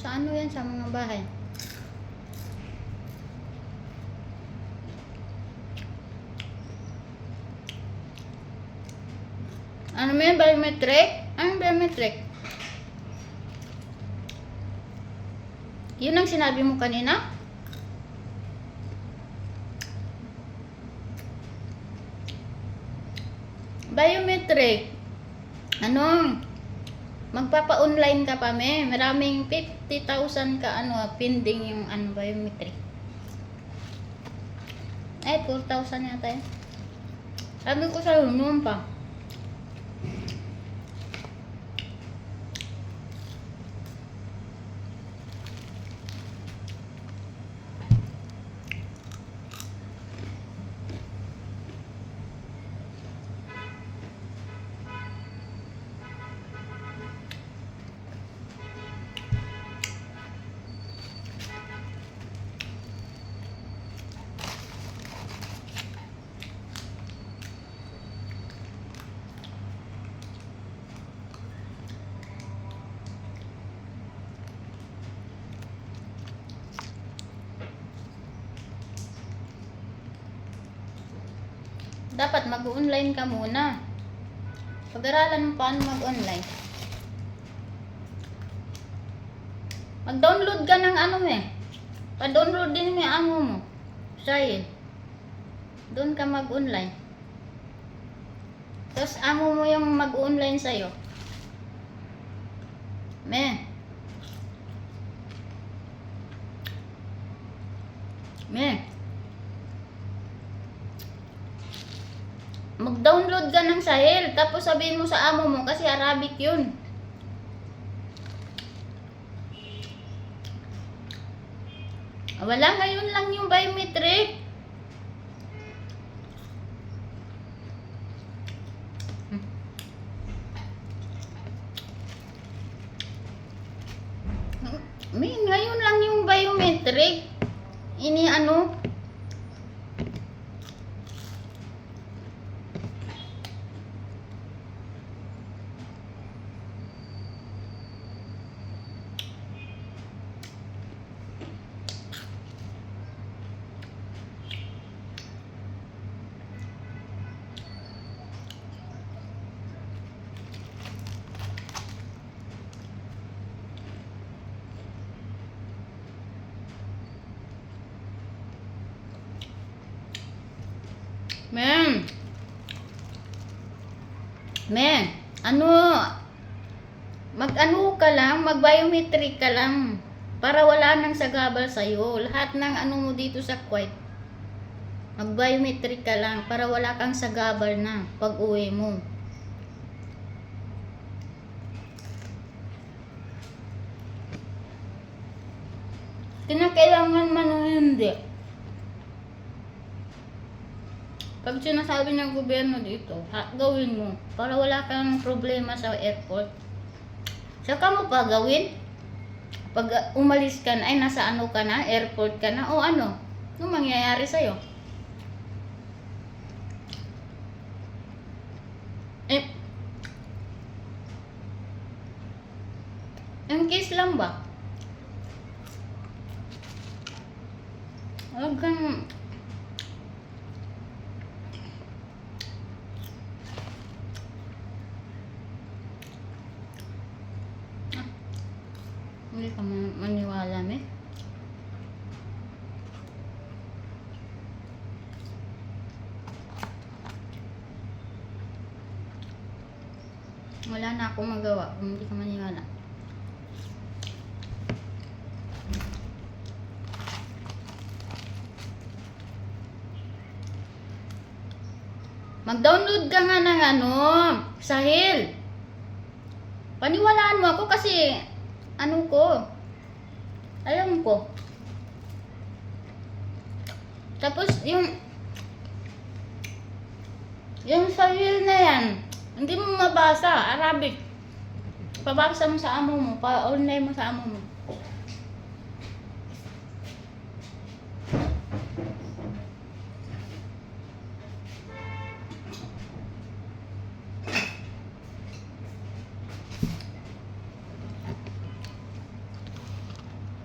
Sa ano yan? Sa mga bahay. Ano mo yan? Biometric? Anong biometric? Yun ang sinabi mo kanina? Biometric. Ano? Magpapa-online ka pa, me. Maraming 50,000 ka, pending yung, biometric. Ay, 4,000 yata yun. Sabi ko sa'yo, noon pa. Dapat mag-online ka muna. Pag-aralan mo paano mag-online. Mag-download ka ng Pa-download din mo yung mo. Sa'yo. Doon ka mag-online. Tapos mo yung mag-online sa'yo. Me. Mag-download ka ng Sahel, tapos sabihin mo sa amo mo kasi Arabic yun. Wala, ngayon lang yung biometric. Ngayon lang yung biometric. Mag-biometric ka lang para wala nang sagabal sa'yo. Lahat ng mo dito sa Kuwait, mag-biometric ka lang para wala kang sagabal na pag uwi mo. Kinakailangan man o hindi. Pag sinasabi ng gobyerno dito, gawin mo para wala kang problema sa airport. Saka mo pa gawin? Pag umalis ka na, ay nasa ka na, airport ka na, o ano mangyayari sa'yo? Yung case lang ba? Huwag kang hindi ka maniwala, me. Wala na akong magawa kung hindi ka maniwala. Mag-download ka nga ng Sahel. Paniwalaan mo ako kasi alam ko. Tapos yung Sahel na yan, hindi mo mabasa Arabic. Pabasa mo sa amo mo, pa-online mo sa amo mo.